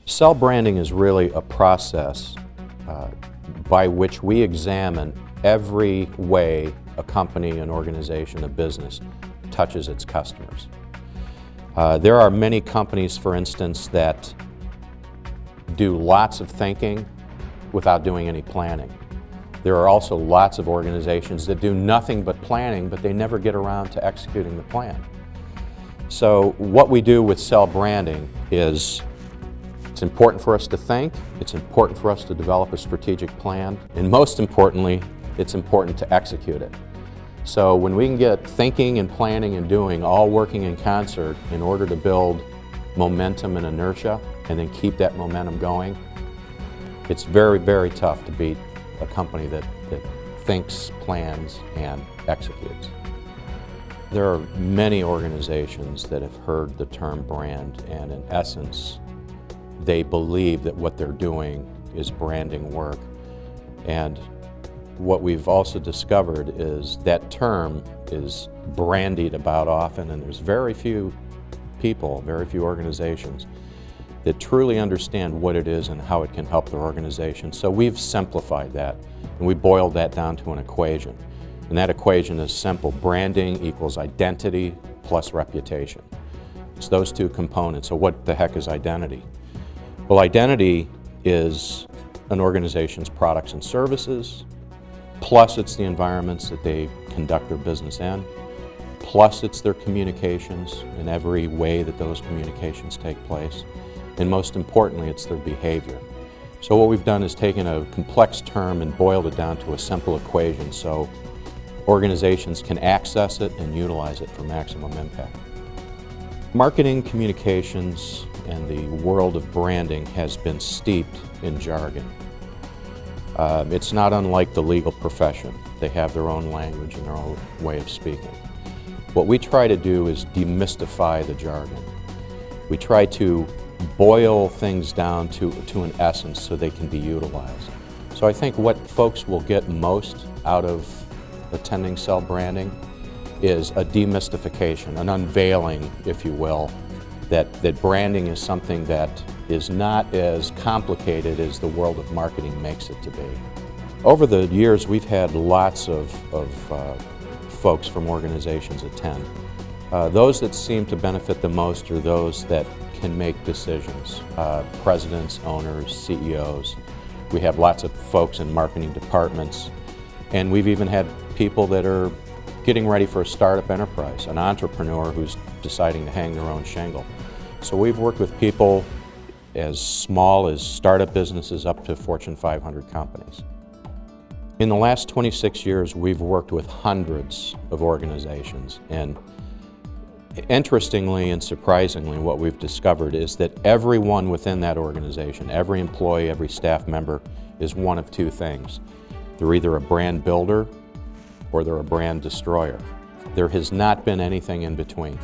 Cell branding is really a process by which we examine every way a company, an organization, a business touches its customers. There are many companies, for instance, that do lots of thinking without doing any planning. There are also lots of organizations that do nothing but planning, but they never get around to executing the plan. So what we do with cell branding is it's important for us to think, it's important for us to develop a strategic plan, and most importantly, it's important to execute it. So when we can get thinking and planning and doing all working in concert in order to build momentum and inertia and then keep that momentum going, it's very, very tough to beat a company that thinks, plans, and executes. There are many organizations that have heard the term brand, and in essence, they believe that what they're doing is branding work. And what we've also discovered is that term is brandied about often, and there's very few people, very few organizations that truly understand what it is and how it can help their organization. So we've simplified that, and we boiled that down to an equation. And that equation is simple. Branding equals identity plus reputation. It's those two components. So what the heck is identity? Well, identity is an organization's products and services, plus it's the environments that they conduct their business in, plus it's their communications in every way that those communications take place, and most importantly, it's their behavior. So what we've done is taken a complex term and boiled it down to a simple equation so organizations can access it and utilize it for maximum impact. Marketing, communications, and the world of branding has been steeped in jargon. It's not unlike the legal profession. They have their own language and their own way of speaking. What we try to do is demystify the jargon. We try to boil things down to an essence so they can be utilized. So I think what folks will get most out of attending cell branding is a demystification, an unveiling, if you will, that branding is something that is not as complicated as the world of marketing makes it to be. Over the years, we've had lots of folks from organizations attend. Those that seem to benefit the most are those that can make decisions. Presidents, owners, CEOs. We have lots of folks in marketing departments, and we've even had people that are getting ready for a startup enterprise, an entrepreneur who's deciding to hang their own shingle. So we've worked with people as small as startup businesses up to Fortune 500 companies. In the last 26 years, we've worked with hundreds of organizations, and interestingly and surprisingly, what we've discovered is that everyone within that organization, every employee, every staff member, is one of two things. They're either a brand builder or they're a brand destroyer. There has not been anything in between.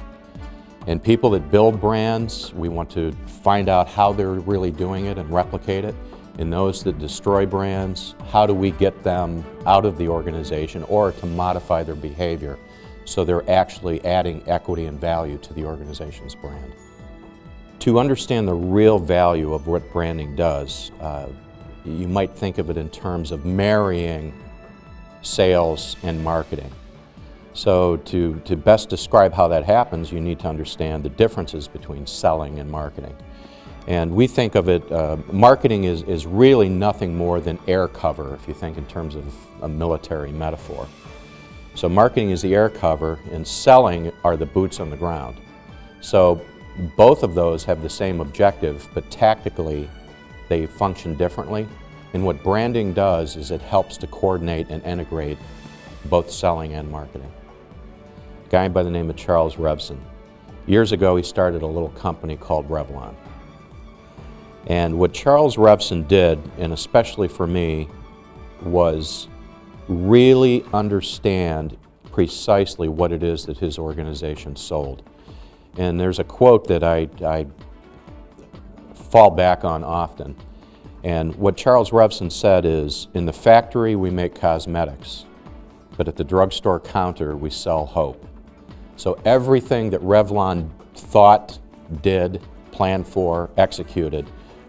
And people that build brands, we want to find out how they're really doing it and replicate it. And those that destroy brands, how do we get them out of the organization or to modify their behavior so they're actually adding equity and value to the organization's brand. To understand the real value of what branding does, you might think of it in terms of marrying sales and marketing. So to best describe how that happens, you need to understand the differences between selling and marketing. And we think of it, marketing is really nothing more than air cover, if you think in terms of a military metaphor. So marketing is the air cover, and selling are the boots on the ground. So both of those have the same objective, but tactically they function differently. And what branding does is it helps to coordinate and integrate both selling and marketing. A guy by the name of Charles Revson. Years ago, he started a little company called Revlon. And what Charles Revson did, and especially for me, was really understand precisely what it is that his organization sold. And there's a quote that I fall back on often. And what Charles Revson said is, in the factory we make cosmetics, but at the drugstore counter we sell hope. So everything that Revlon thought, did, planned for, executed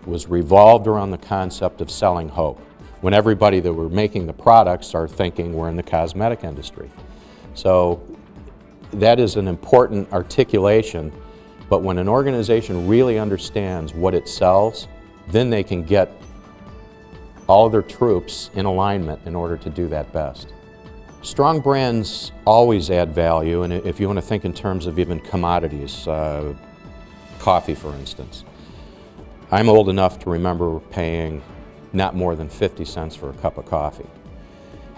was revolved around the concept of selling hope, when everybody that were making the products are thinking we're in the cosmetic industry. So that is an important articulation, but when an organization really understands what it sells, then they can get all their troops in alignment in order to do that best. Strong brands always add value, and if you want to think in terms of even commodities, coffee for instance. I'm old enough to remember paying not more than 50 cents for a cup of coffee.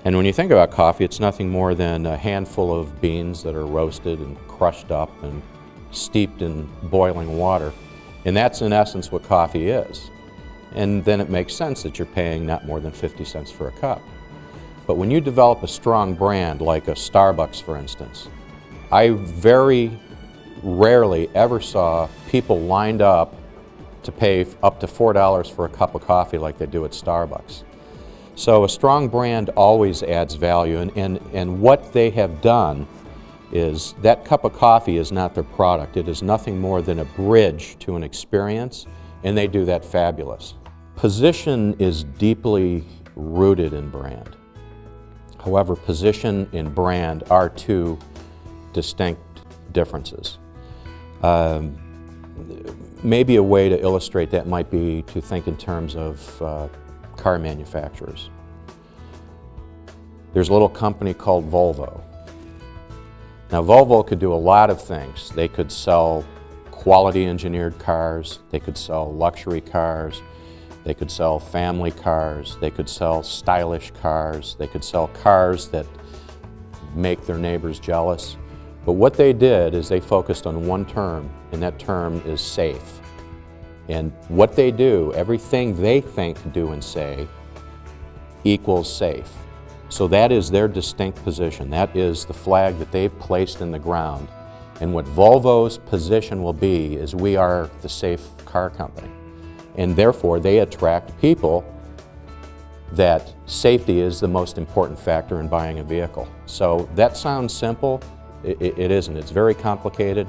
And when you think about coffee, it's nothing more than a handful of beans that are roasted and crushed up and steeped in boiling water. And that's in essence what coffee is. And then it makes sense that you're paying not more than 50 cents for a cup. But when you develop a strong brand like a Starbucks, for instance, I very rarely ever saw people lined up to pay up to $4 for a cup of coffee like they do at Starbucks. So a strong brand always adds value, and what they have done is that cup of coffee is not their product. It is nothing more than a bridge to an experience, and they do that fabulous. Position is deeply rooted in brand. However, position and brand are two distinct differences. Maybe a way to illustrate that might be to think in terms of car manufacturers. There's a little company called Volvo. Now Volvo could do a lot of things. They could sell quality engineered cars, they could sell luxury cars, they could sell family cars, they could sell stylish cars, they could sell cars that make their neighbors jealous. But what they did is they focused on one term, and that term is safe. And what they do, everything they think, do, and say equals safe. So that is their distinct position. That is the flag that they've placed in the ground. And what Volvo's position will be is we are the safe car company. And therefore they attract people that safety is the most important factor in buying a vehicle. So that sounds simple. It isn't. It's very complicated,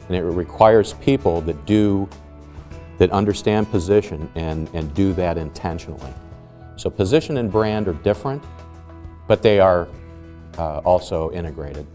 and it requires people that understand position and do that intentionally. So position and brand are different, but they are also integrated.